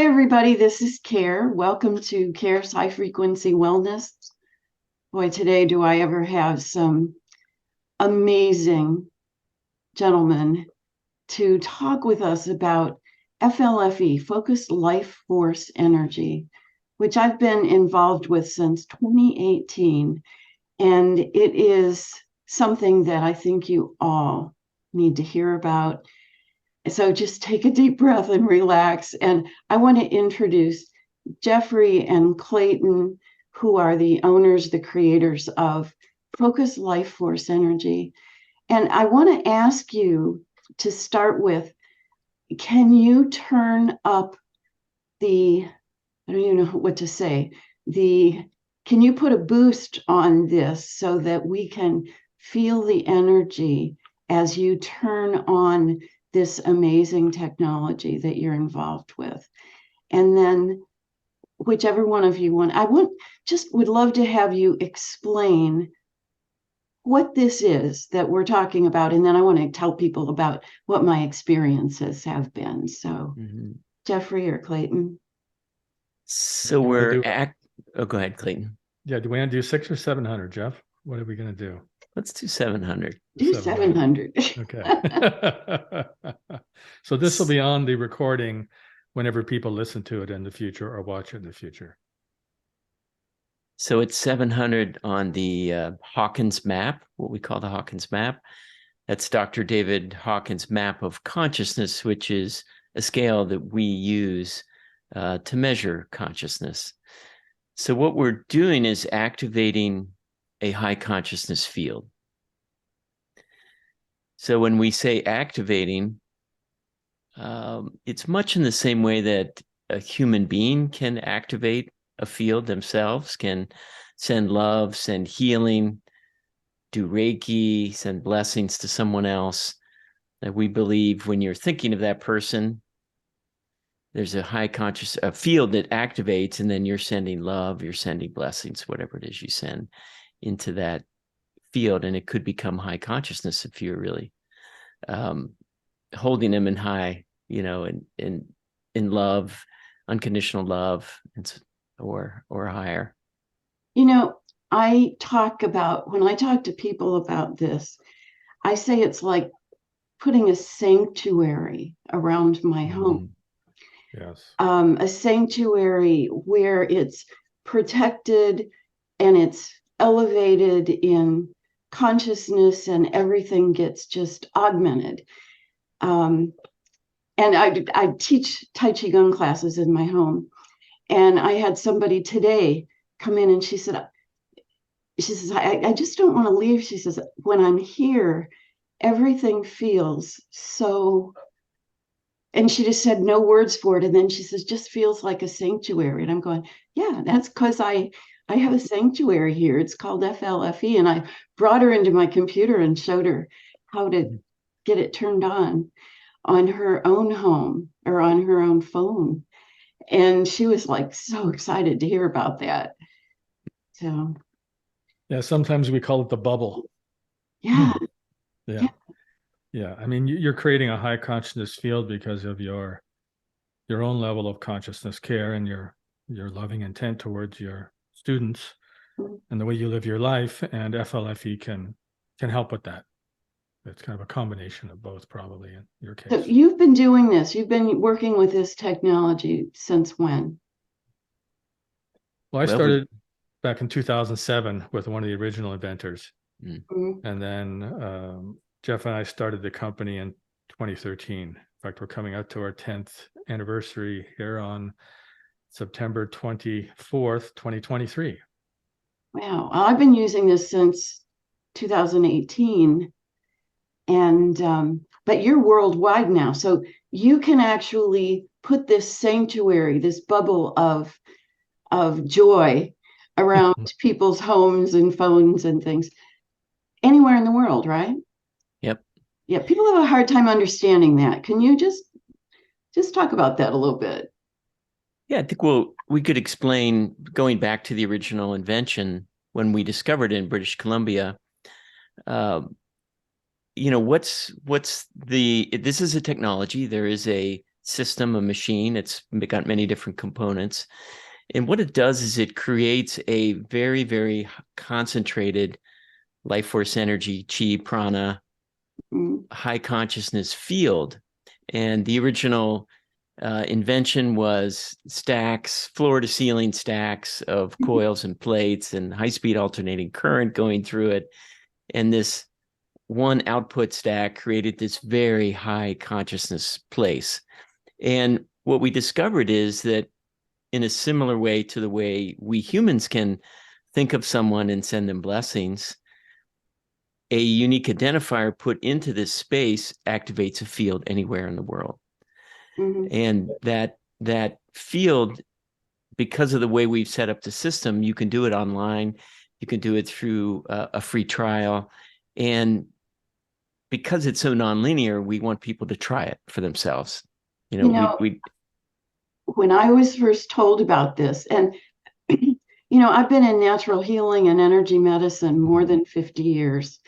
Hi, everybody. This is Kare. Welcome to Kare's High Frequency Wellness. Boy, today do I ever have some amazing gentlemen to talk with us about FLFE, Focused Life Force Energy, which I've been involved with since 2018. And it is something that I think you all need to hear about. So just take a deep breath and relax. And I want to introduce Jeffrey and Clayton, who are the owners, the creators of Focus Life Force Energy. And I want to ask you to start with, can you turn up I don't even know what to say, can you put a boost on this so that we can feel the energy as you turn on this amazing technology that you're involved with? And then whichever one of you want, would love to have you explain what this is that we're talking about. And then I want to tell people about what my experiences have been. So Jeffrey or Clayton? So oh, go ahead, Clayton. Yeah, do we want to do 600 or 700, Jeff? What are we going to do? Let's do 700. Do 700. Okay. So this will be on the recording whenever people listen to it in the future or watch it in the future. So it's 700 on the Hawkins map, what we call the Hawkins map. That's Dr. David Hawkins' map of consciousness, which is a scale that we use to measure consciousness. So what we're doing is activating a high consciousness field. So when we say activating, it's much in the same way that a human being can activate a field themselves, can send love, send healing, do Reiki, send blessings to someone else. That we believe when you're thinking of that person, there's a high conscious field that activates, and then you're sending love, you're sending blessings, whatever it is you send into that field, and it could become high consciousness if you're really holding them in high, in love, unconditional love, or higher. When I talk to people about this, I say it's like putting a sanctuary around my home. Yes. A sanctuary where it's protected and it's elevated in consciousness, and everything gets just augmented. And I teach Tai Chi Gong classes in my home. And I had somebody today come in and she says, I just don't want to leave. She says, when I'm here, everything feels so, and she just said no words for it. And then she says, just feels like a sanctuary. And I'm going, yeah, that's because I have a sanctuary here. It's called FLFE. And I brought her into my computer and showed her how to get it turned on her own home or on her own phone. And she was like so excited to hear about that. So yeah, sometimes we call it the bubble. Yeah. I mean, you're creating a high consciousness field because of your own level of consciousness care and your loving intent towards your students and the way you live your life. And FLFE can help with that. It's kind of a combination of both, probably, in your case. So you've been doing this. You've been working with this technology since when? Well, I started back in 2007 with one of the original inventors. And then Jeff and I started the company in 2013. In fact, we're coming up to our 10th anniversary here on September 24th, 2023. Wow. Well, I've been using this since 2018. And but you're worldwide now, so you can actually put this sanctuary, this bubble of joy around people's homes and phones and things anywhere in the world, right? Yep. Yeah, people have a hard time understanding that. Can you just talk about that a little bit? Yeah, I think we could explain, going back to the original invention when we discovered it in British Columbia. This is a technology. There is a system, a machine. It's got many different components. And what it does is it creates a very, very concentrated life force energy, chi, prana, high consciousness field. And the original invention was stacks, floor to ceiling stacks of coils and plates and high-speed alternating current going through it. And this one output stack created this very high consciousness place. And what we discovered is that in a similar way to the way we humans can think of someone and send them blessings, a unique identifier put into this space activates a field anywhere in the world. And that field, because of the way we've set up the system, you can do it online, you can do it through a free trial. And because it's so nonlinear, we want people to try it for themselves. When I was first told about this, and I've been in natural healing and energy medicine more than 50 years.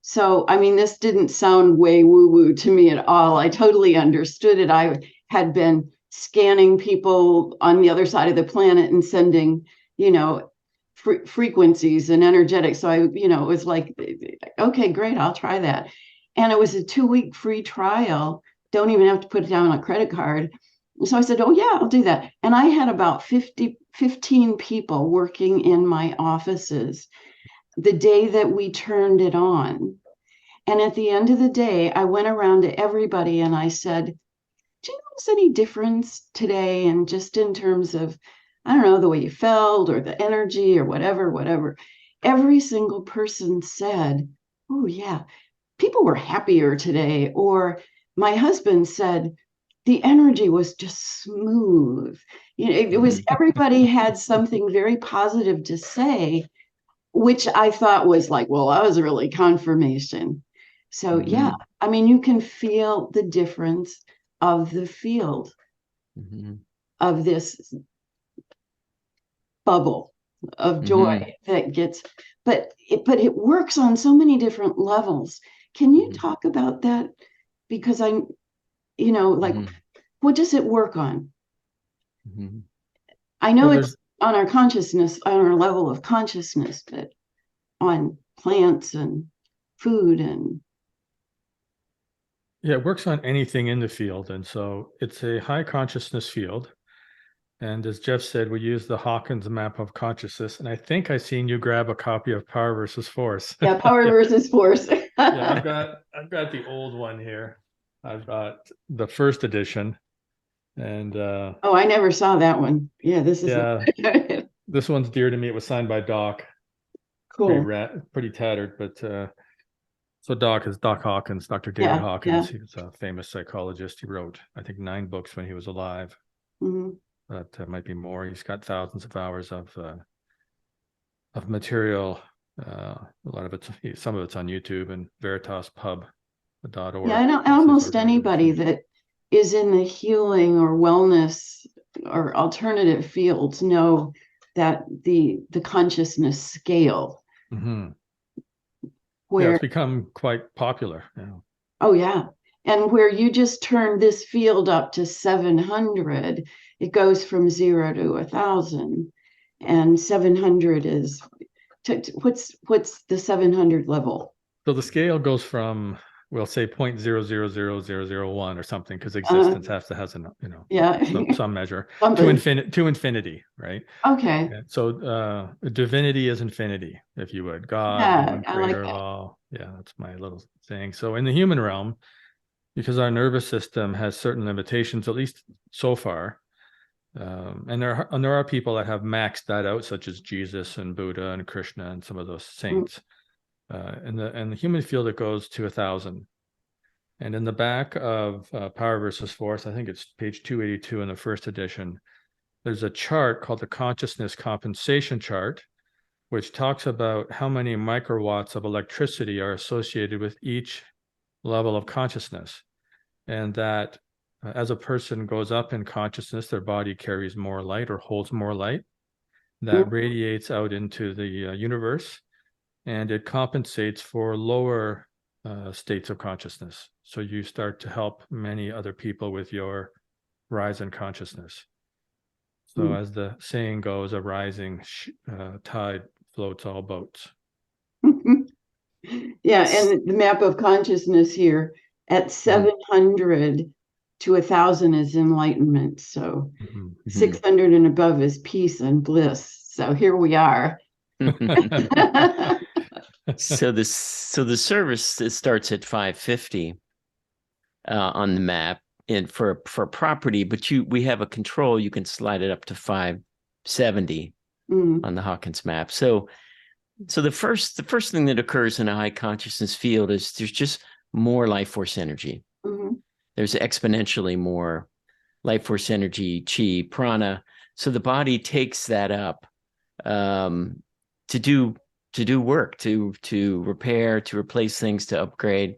So, I mean, this didn't sound way woo-woo to me at all. I totally understood it. I had been scanning people on the other side of the planet and sending, frequencies and energetics. So it was like, okay, great, I'll try that. And it was a 2-week free trial. Don't even have to put it down on a credit card. So I said, oh yeah, I'll do that. And I had about 15 people working in my offices the day that we turned it on. And at the end of the day, I went around to everybody and I said, do you notice any difference today? And just in terms of, I don't know, the way you felt or the energy or whatever. Every single person said, oh yeah, people were happier today. Or my husband said, the energy was just smooth. It was, everybody had something very positive to say, which I thought was like, well, that was really confirmation. So yeah, I mean, you can feel the difference of the field of this bubble of joy that gets, but it works on so many different levels. Can you talk about that? Because what does it work on? I know it's on our consciousness, on our level of consciousness, but on plants and food and. Yeah, it works on anything in the field. And so it's a high consciousness field. And as Jeff said, we use the Hawkins map of consciousness. And I think I seen you grab a copy of Power versus Force. Yeah, Power versus Force. Yeah, I've got the old one here. I've got the first edition. And oh, I never saw that one. Yeah, this is this one's dear to me. It was signed by Doc. Cool. Pretty tattered, but so Doc is Doc Hawkins, Dr. David Hawkins. He was a famous psychologist. He wrote, I think, 9 books when he was alive. But might be more. He's got thousands of hours of material. A lot of it's, some of it's on YouTube and VeritasPub.org. Yeah, I know almost anybody that is in the healing or wellness or alternative fields know that the consciousness scale. Where it's become quite popular now. Oh yeah. And where you just turn this field up to 700, it goes from 0 to 1,000, and 700 is what's the 700 level? So the scale goes from, we'll say 0.000001 or something, because existence has to have some measure to infinity, right? Okay. Yeah. So divinity is infinity, if you would. God, one creator of all. Yeah, that's my little thing. So in the human realm, because our nervous system has certain limitations, at least so far, and there are people that have maxed that out, such as Jesus and Buddha and Krishna and some of those saints. In the human field, it goes to 1,000. And in the back of Power versus Force, I think it's page 282 in the first edition, there's a chart called the Consciousness Compensation Chart, which talks about how many microwatts of electricity are associated with each level of consciousness. And that as a person goes up in consciousness, their body carries more light or holds more light that radiates out into the universe, and it compensates for lower states of consciousness. So you start to help many other people with your rise in consciousness. So as the saying goes, a rising tide floats all boats. Yeah, and the map of consciousness here at 700 to 1,000 is enlightenment. So 600 and above is peace and bliss. So here we are. So the service, it starts at 550 on the map, and for property, but we have a control. You can slide it up to 570 on the Hawkins map. So the first thing that occurs in a high consciousness field is there's just more life force energy. There's exponentially more life force energy, chi, prana. So the body takes that up to do work, to repair, to replace things, to upgrade,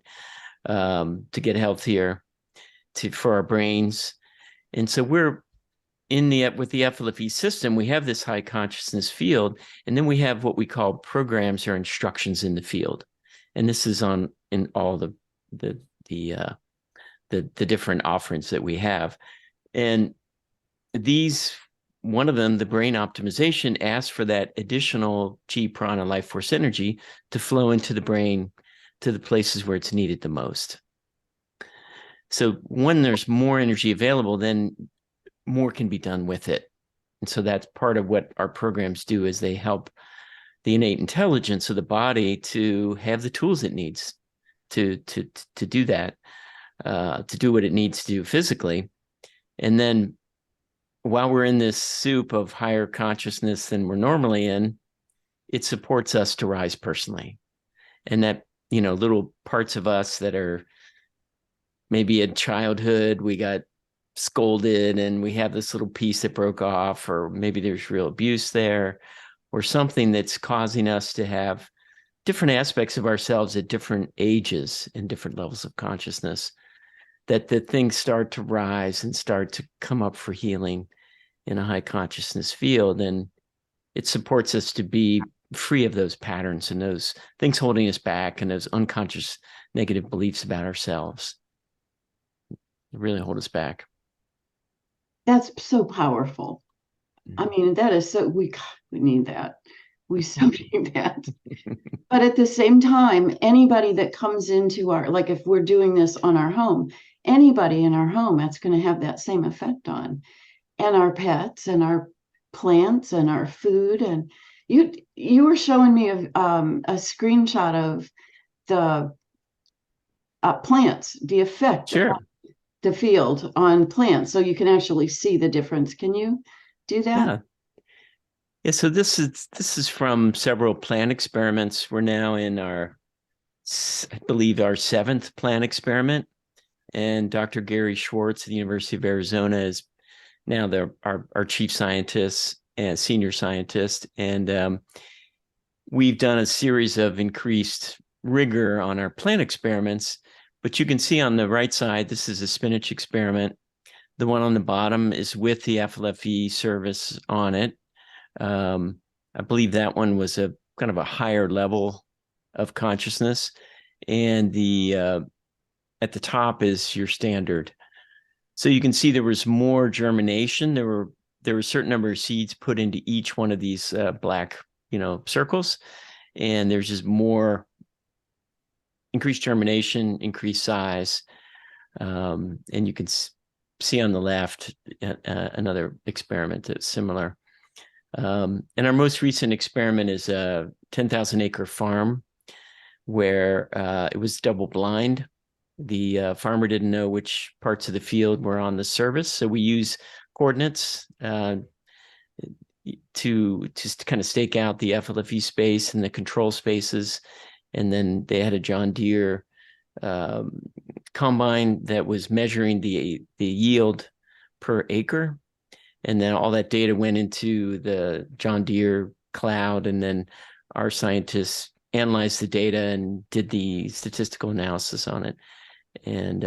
to get healthier, for our brains. And so we're with the FLFE system, we have this high consciousness field, and then we have what we call programs or instructions in the field. And this is in all the different offerings that we have. And one of them, the brain optimization, asks for that additional chi, prana, life force energy to flow into the brain to the places where it's needed the most. So when there's more energy available, then more can be done with it. And so that's part of what our programs do, is they help the innate intelligence of the body to have the tools it needs to do that, to do what it needs to do physically. And then while we're in this soup of higher consciousness than we're normally in, it supports us to rise personally. And that, little parts of us that are maybe in childhood, we got scolded and we have this little piece that broke off, or maybe there's real abuse there, or something that's causing us to have different aspects of ourselves at different ages and different levels of consciousness, that the things start to rise and start to come up for healing in a high consciousness field. And it supports us to be free of those patterns and those things holding us back, and those unconscious negative beliefs about ourselves. They really hold us back. That's so powerful. I mean, that is so, we need that. We so need that. But at the same time, anybody that comes into like if we're doing this on our home, anybody in our home, that's going to have that same effect on. And our pets and our plants and our food. And you were showing me a screenshot of the plants, the effect Sure. of the field on plants, so you can actually see the difference. Can you do that? Yeah. So this is from several plant experiments. We're now in I believe our 7th plant experiment, and Dr. Gary Schwartz at the University of Arizona is now our chief scientist and senior scientist, and we've done a series of increased rigor on our plant experiments. But you can see on the right side, this is a spinach experiment. The one on the bottom is with the FLFE service on it. I believe that one was a kind of a higher level of consciousness. And at the top is your standard. So you can see there was more germination. There were a certain number of seeds put into each one of these black, circles. And there's just more increased germination, increased size. And you can see on the left another experiment that's similar. And our most recent experiment is a 10,000 acre farm where it was double blind. The farmer didn't know which parts of the field were on the service. So we use coordinates to just kind of stake out the FLFE space and the control spaces. And then they had a John Deere combine that was measuring the yield per acre. And then all that data went into the John Deere cloud. And then our scientists analyzed the data and did the statistical analysis on it. And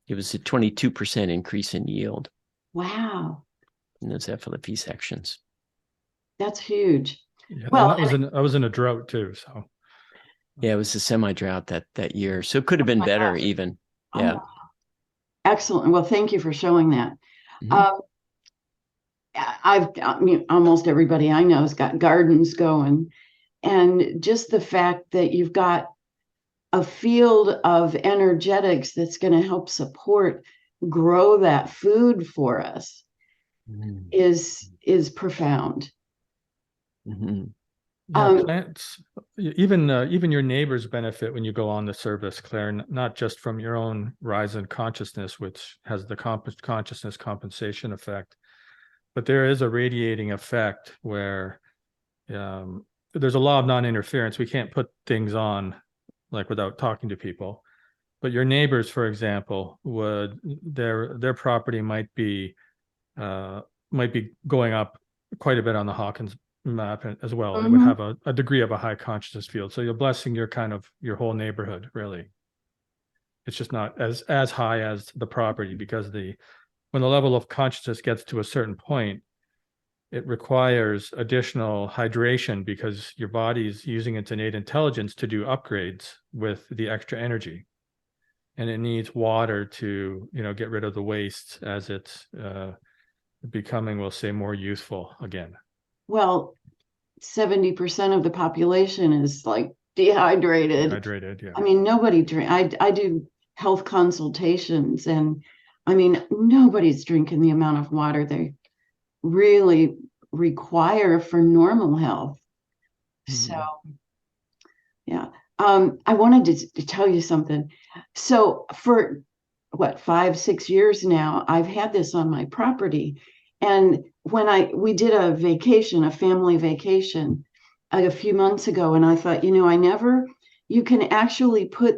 it was a 22% increase in yield. Wow. In those FLFE sections. That's huge. Yeah, well, I was in a drought too. So yeah, it was a semi-drought that year. So it could have been better even. Yeah. Oh, excellent. Well, thank you for showing that. Mm-hmm. I mean, almost everybody I know has got gardens going. And just the fact that you've got a field of energetics that's going to help support grow that food for us is profound. Yeah, plants, even your neighbors benefit when you go on the service, Claire, not just from your own rise in consciousness, which has the consciousness compensation effect, but there is a radiating effect where there's a law of non-interference. We can't put things on like without talking to people. But your neighbors, for example, would their property might be going up quite a bit on the Hawkins map as well. It would have a degree of a high consciousness field. So you're blessing your whole neighborhood, really. It's just not as high as the property, because when the level of consciousness gets to a certain point, it requires additional hydration because your body's using its innate intelligence to do upgrades with the extra energy. And it needs water to, get rid of the waste as it's becoming, we'll say, more youthful again. Well, 70% of the population is like dehydrated. Yeah. I mean, nobody drink. I do health consultations, and I mean, nobody's drinking the amount of water they really require for normal health. So, yeah. I wanted to tell you something. So for 5-6 years now, I've had this on my property. And when we did a family vacation a few months ago, and I thought, you can actually put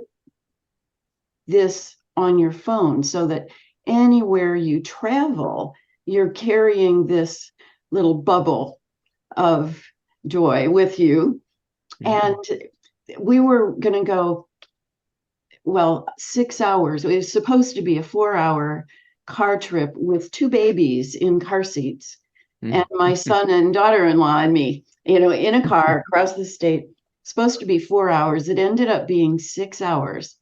this on your phone so that anywhere you travel, you're carrying this little bubble of joy with you. And we were going to go, 6 hours. It was supposed to be a 4-hour car trip with 2 babies in car seats, and my son and daughter-in-law and me, in a car across the state. Supposed to be 4 hours. It ended up being 6 hours.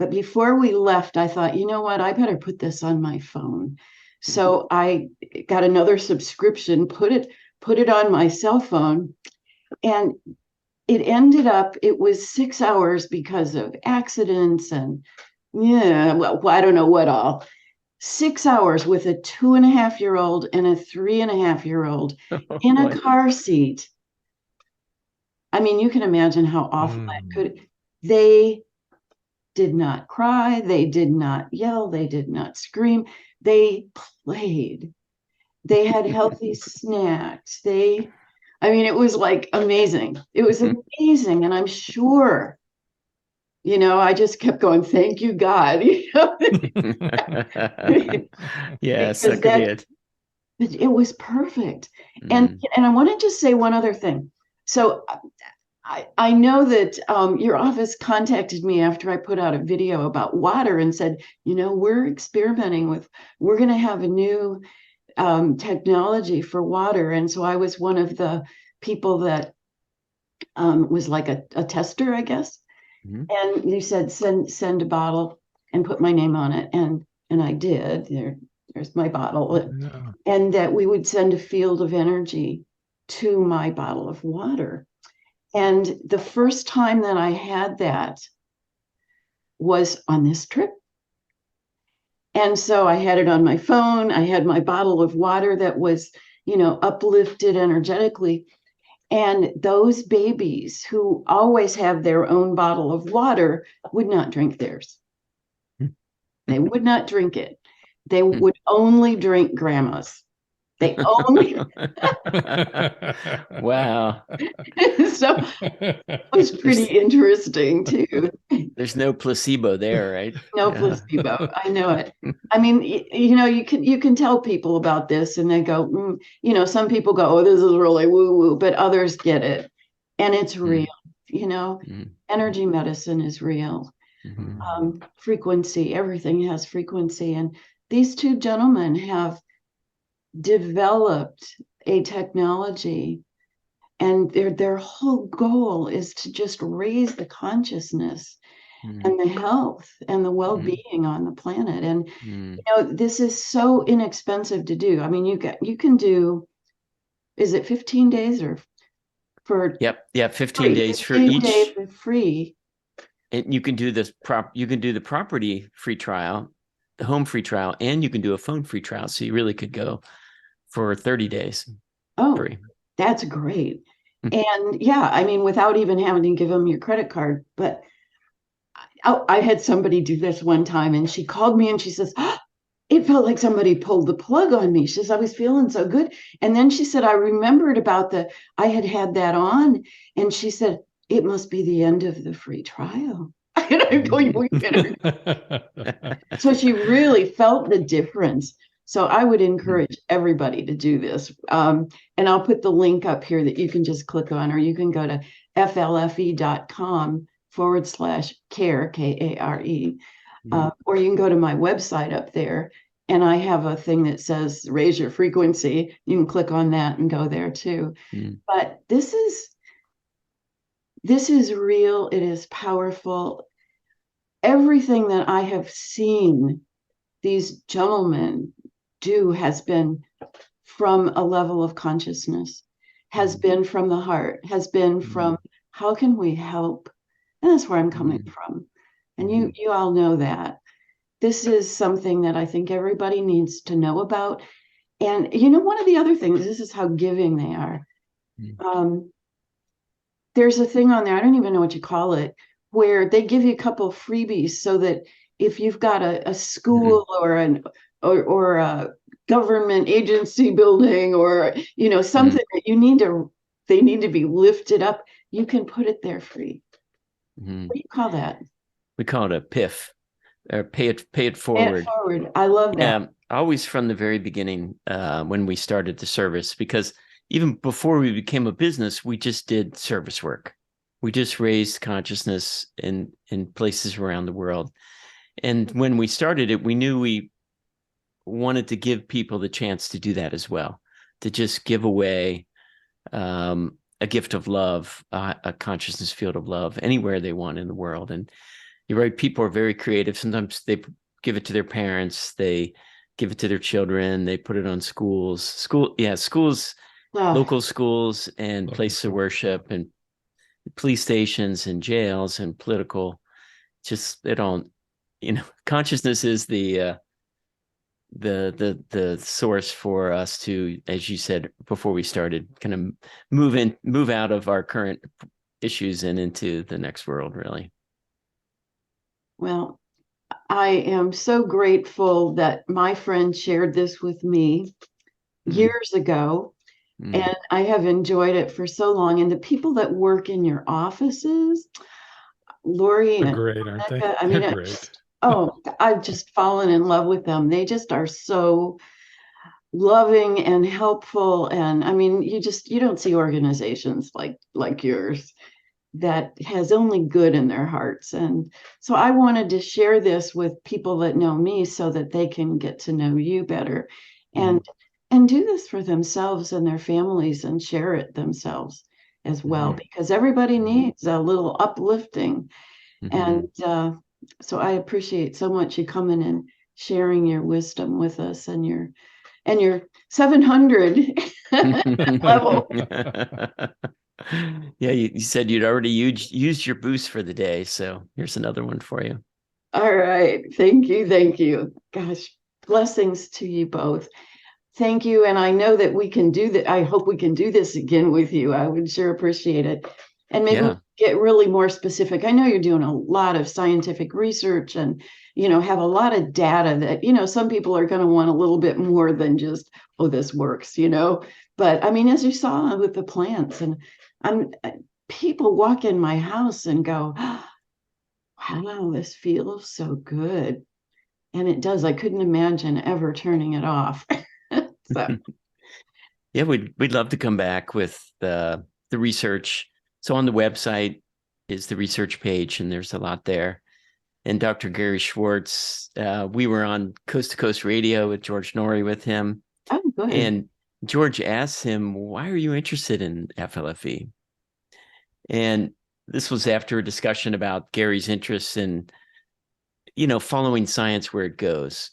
But before we left, I thought, you know what? I better put this on my phone. So I got another subscription, put it on my cell phone, and it was 6 hours because of accidents and I don't know what all. 6 hours with a 2.5-year-old and a 3.5-year-old in a car seat. I mean, you can imagine how awful that could. They did not cry. They did not yell. They did not scream. They played. They had healthy snacks. It was like amazing. It was amazing. And I'm sure, I just kept going, thank you, God. Yeah, so could be it. It was perfect. And I want to just say one other thing. So I know that your office contacted me after I put out a video about water and said, we're going to have a new technology for water. And so I was one of the people that was like a tester, I guess. And you said, send a bottle and put my name on it. And I did. There's my bottle. And that we would send a field of energy to my bottle of water. And the first time that I had that was on this trip. And so I had it on my phone. I had my bottle of water that was, uplifted energetically. And those babies who always have their own bottle of water would not drink theirs. They would not drink it. They would only drink grandma's. They only. Wow. So it was pretty interesting too. There's no placebo there, right? No placebo. I know it. I mean, you can tell people about this and they go, some people go, oh, this is really woo woo, but others get it. And it's real, energy medicine is real. Frequency, everything has frequency. And these 2 gentlemen have developed a technology, and their whole goal is to just raise the consciousness and the health and the well-being on the planet. And you know, this is so inexpensive to do. I mean, you can do, is it 15 days or for? Yep. 15 free, days for 15 each. days for free. And you can do you can do the property free trial, the home free trial, and you can do a phone free trial. So you really could go for 30 days. Oh, free. That's great. And yeah, I mean, without even having to give them your credit card. But I had somebody do this one time, and she called me and she says, oh, it felt like somebody pulled the plug on me. She says, I was feeling so good. And then she said, I remembered about I had that on. And she said, it must be the end of the free trial. And I'm going, we better. So she really felt the difference. So I would encourage everybody to do this. And I'll put the link up here that you can just click on, or you can go to FLFE.com/care, Kare. Or you can go to my website up there, and I have a thing that says raise your frequency. You can click on that and go there too. But this is real. It is powerful. Everything that I have seen these gentlemen do has been from a level of consciousness, has been from the heart, has been from how can we help? And that's where I'm coming from. And you all know that. This is something that I think everybody needs to know about. And you know, one of the other things, this is how giving they are. There's a thing on there, I don't even know what you call it, where they give you a couple of freebies so that if you've got a school or a government agency building, or you know, something that they need to be lifted up, you can put it there free. What do you call that? We call it a PIF, or pay it forward. Pay it forward. I love that. Always from the very beginning, when we started the service, because even before we became a business, we just did service work. We just raised consciousness in places around the world. And when we started it, we knew we wanted to give people the chance to do that as well, to just give away a gift of love, a consciousness field of love anywhere they want in the world. And you're right, people are very creative. Sometimes they give it to their parents, they give it to their children, they put it on schools, local schools and places of worship and police stations and jails and political. Just they don't, you know, consciousness is the source for us to, as you said before we started, kind of move out of our current issues and into the next world, really. Well, I am so grateful that my friend shared this with me years ago. And I have enjoyed it for so long. And the people that work in your offices, Lori and great, aren't they? I mean, great. I've just fallen in love with them. They just are so loving and helpful. And I mean, you don't see organizations like yours that has only good in their hearts. And so I wanted to share this with people that know me so that they can get to know you better and do this for themselves and their families and share it themselves as well, because everybody needs a little uplifting. And so I appreciate so much you coming and sharing your wisdom with us and your 700 level. Yeah, you said you'd already used your boost for the day, so here's another one for you. All right. Thank you. Gosh, blessings to you both. Thank you. And I know that we can do that. I hope we can do this again with you. I would sure appreciate it. And maybe get really more specific. I know you're doing a lot of scientific research and, you know, have a lot of data that, you know, some people are going to want a little bit more than just, oh, this works, you know. But I mean, as you saw with the plants, and people walk in my house and go, wow, this feels so good. And it does. I couldn't imagine ever turning it off. So. Yeah, we'd love to come back with the research. So on the website is the research page, and there's a lot there. And Dr. Gary Schwartz, we were on Coast to Coast Radio with George Norrie with him. Oh, good. And George asked him, why are you interested in FLFE? And this was after a discussion about Gary's interests in, following science where it goes,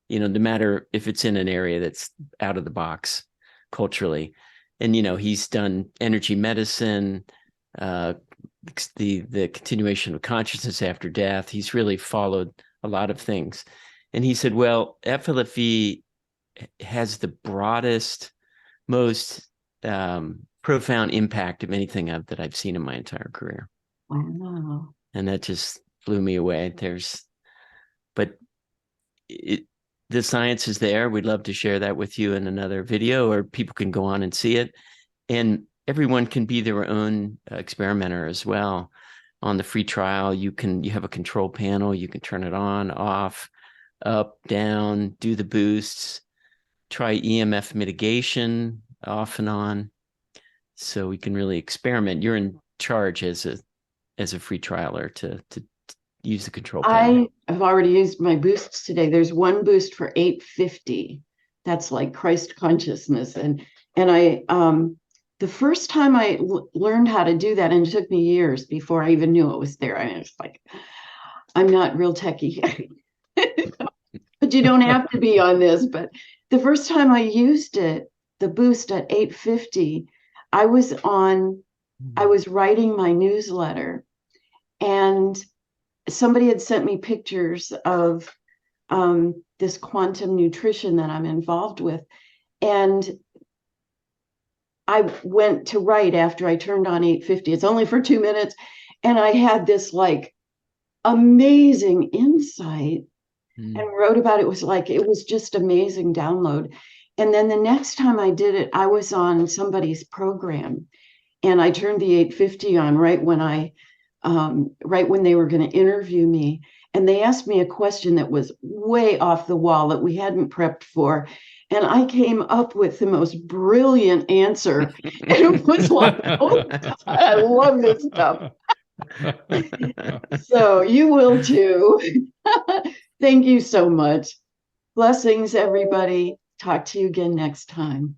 no matter if it's in an area that's out of the box culturally. And, he's done energy medicine, the continuation of consciousness after death. He's really followed a lot of things. And he said, well, FLFE has the broadest, most profound impact of anything that I've seen in my entire career. Wow. And that just blew me away. But the science is there. We'd love to share that with you in another video, or people can go on and see it. And everyone can be their own experimenter as well. On the free trial, you have a control panel. You can turn it on, off, up, down, do the boosts, try EMF mitigation off and on. So we can really experiment. You're in charge as a free trialer to use the control panel. I have already used my boosts today. There's one boost for $8.50. That's like Christ consciousness. And I the first time I learned how to do that, and it took me years before I even knew it was there. I was like, I'm not real techie. But you don't have to be on this. But the first time I used it, the boost at $8.50, I was writing my newsletter, and somebody had sent me pictures of this quantum nutrition that I'm involved with. And I went to write after I turned on $8.50. It's only for 2 minutes. And I had this like amazing insight and wrote about it. It was just amazing download. And then the next time I did it, I was on somebody's program, and I turned the $8.50 on right when they were going to interview me. And they asked me a question that was way off the wall that we hadn't prepped for. And I came up with the most brilliant answer. And it was like, oh, God, I love this stuff. So you will too. Thank you so much. Blessings, everybody. Talk to you again next time.